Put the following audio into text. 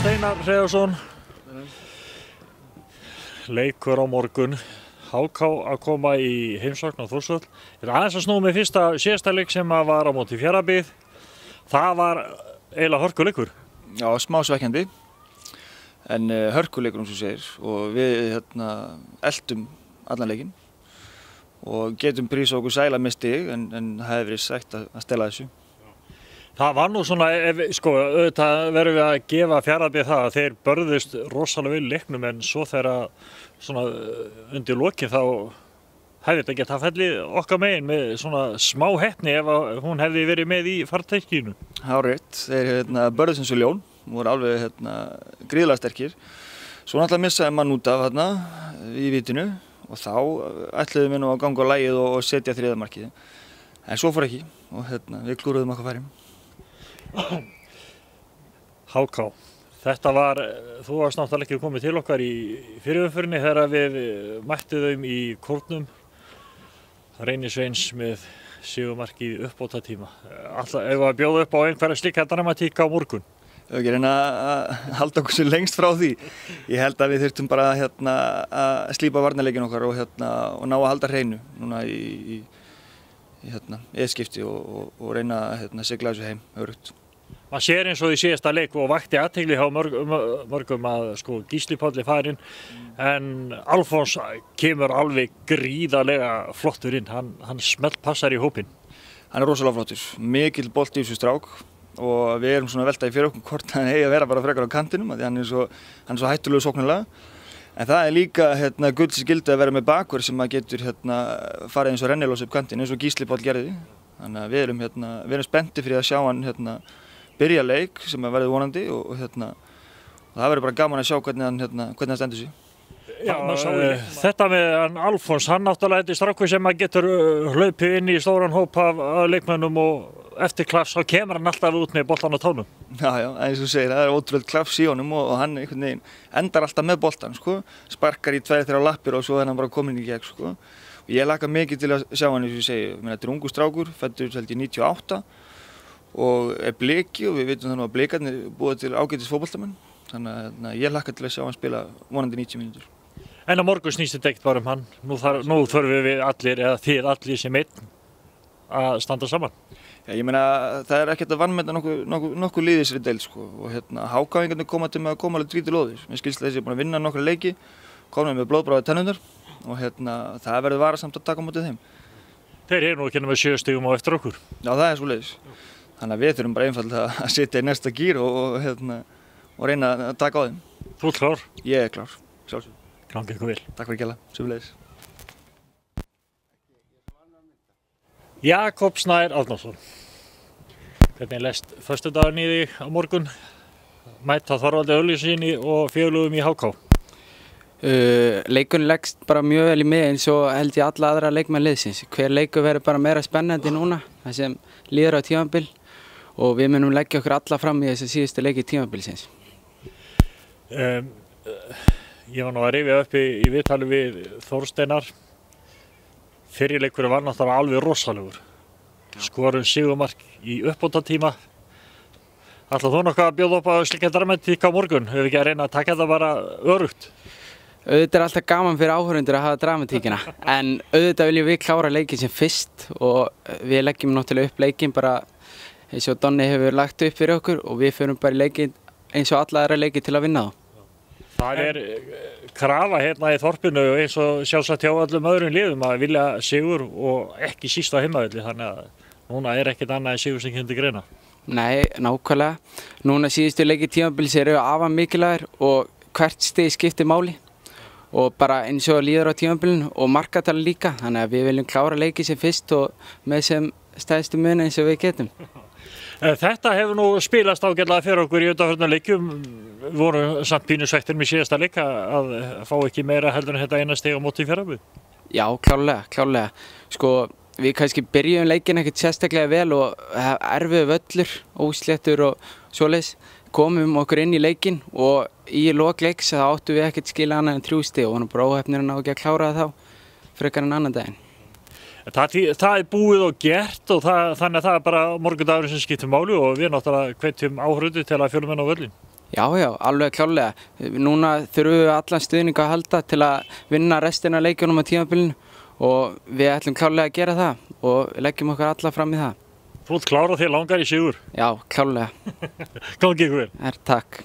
Steinar Hreiðarsson, leikur á morgun, HK að koma í heimsókn á Þórsvöll. Aðeins að snúa með síðasta leik sem var á móti Fjarðabyggð. Það var eiginlega hörkuleikur. Já, smá svekkjandi, en hörkuleikur eins og segir, og við eltum allan leikinn og getum prísað okkur sæla með stig, en það hefði verið sætt að stela þessu. Það var nú svona, auðvitað verðum við að gefa Fjarðabyggð það að þeir börðust rosalega vel í leiknum, en svo þegar svona undir lokin þá hefði þetta getað fellið okkar megin með svona smá heppni ef hún hefði verið með í farteskinu. Hárrétt, þeir börðust eins og ljón, voru alveg gríðarlega sterkir. Svo náttúrulega missaði mann út af í vitinu og þá ætluðum við nú að ganga á lagið og setja þriðja markið. En svo fór ekki og við klúruðum okkar færi. HK, þetta var, þú varst náttúrulega ekki komið til okkar í fyrirumferðinni þegar við mættum þeim í kórnum. Reynir Sveins með sigurmark í uppbótartíma. Ef við að bjóða upp á einhverja slíka dramatík á morgun? Ef við ekki reyna að halda okkur svo lengst frá því. Ég held að við þurftum bara að slípa varnarleikinn okkar og ná að halda hreinu núna í eðskipti og reyna að sigla þessu heim örugt. Maður sér eins og í síðasta leik og vakti athygli hjá mörgum að Gísli Páll er farinn, en Alfons kemur alveg gríðarlega flottur inn, hann smellpassar í hópinn. Hann er rosalega flottur, mikill bolti í þessu strák og við erum svona veltaði fyrir okkur hvort hann eigi að vera bara frekar á kantinum, því hann er svo hættulegur sóknarlega. En það er líka gulls gildi að vera með bakverð sem að getur farið eins og rennilás upp kantinn eins og Gísli Páll gerði. Þannig að við erum spenntir fyrir að sjá hann byrja leik sem verður vonandi og það verður bara gaman að sjá hvernig hann stendur sig. Já, þetta með Alfons, hann náttúrulega þetta strákur sem að getur hlaupið inn í stóran hóp af leikmönnum og eftir klafs þá kemur hann alltaf út með boltan á tánum. Já, eins og þú segir, það er ótrúlega klafs í honum og hann einhvern veginn endar alltaf með boltan, sparkar í 2-3 lappir og svo er hann bara komin í gegn, Og ég hlakka mikið til að sjá hann, eins og ég segi, þetta er ungur strákur, fæddur held ég 98 og er Bliki og við vitum þannig að Blikarnir búið til ágætis fótboltamenn, þannig að ég hlakka til að sjá hann spila vonandi 90 mínútur. En á morgun snýst þetta ekkert bara hann, nú þurfum við allir, eða þið allir sem einn, að standa saman. Já, ég meina það er ekkert að vanmeta nokkuð liðið sér í deild og hákáingarnir koma til með að koma alveg drítur lóðir. Mér skilst þessi búin að vinna nokkra leiki, komið með blóðbráðar tennurnar og það verður varasamt að taka á móti þeim. Þeir eru nú ekki með 7 stigum á eftir okkur. Já, það er svoleiðis. Þannig að við þurfum bara einfaldlega að sitja í næsta gír og reyna að taka á þeim. Þú ert klár? Ég er klár, sjálfsög. Gangi ykkur vel. Takk fyrir kjalla, sömuleiðis. Jakob Snær Árnason. Hvernig lest föstudagurinn í þig á morgun? Mæta Þorvaldi Örlygssyni og félögum í HK. Leikurinn leggst bara mjög vel í mig eins og held ég alla aðra leikmenn liðsins. Hver leikur verður bara meira spennandi núna, það sem líður á tímabil og við munum leggja okkur alla fram í þessu síðustu leiki tímabilsins. Ég var nú að rifja upp í viðtali við Þorsteinar. Fyrri leikurinn var náttúrulega alveg rosalegur. Skorum sigurmark í uppbótartíma. Ætlar þú nokkuð að bjóða upp á slíka dramatík á morgun? Hefur ekki að reyna að taka þetta bara örugt? Auðvitað er alltaf gaman fyrir áhorfendur að hafa dramatíkina, en auðvitað viljum við klára leikinn sem fyrst og við leggjum náttúrulega upp leikinn bara eins og Donni hefur lagt upp fyrir okkur og við förum bara í leikinn eins og alla aðra leiki til að vinna þá. Það er krafa hérna í þorpinu eins og sjálfsagt hjá öllum öðrum liðum að vilja sigur og ekki síst á heimavelli, þannig að núna er ekkert annað en sigur sem kemur til greina. Nei, nákvæmlega. Núna síðustu leiki tímabils eru afar mikilvægir og hvert stig skiptir máli og bara eins og líður á tímabilinu og markatala líka, þannig að við viljum klára leiki sem fyrst og með sem stæðstu muni eins og við getum. Þetta hefur nú spilast ágætlega fyrir okkur í undanförnum leikjum. Við vorum samt pínu svekktir með síðasta leik að fá ekki meira heldur en þetta eina stig á móti í Fjarðabyggð. Já, klárlega. Við kannski byrjum leikin ekkert sérstaklega vel og erfiður völlur, ósléttur og svoleiðis. komum okkur inn í leikinn og í lok leiks þá áttum við ekkert skilja annað en 3 stig og vorum bara óheppnir að ná ekki að klára það þá frekar en annan daginn. Það búið og gert og þannig að það bara morgundagurinn sem skiptir máli og við náttúrulega hvetjum áhorfendur til að fjölmenna á völlinn. Já, alveg klárlega. Núna þurfum við allan stuðning að halda til að vinna restina af leikjunum á tímabilinu og við ætlum klárlega að gera það og leggjum okkar alla fram í það. Þú vilt klára þig langar í sigur? Já, klárlega. Gangi ykkur vel. Takk.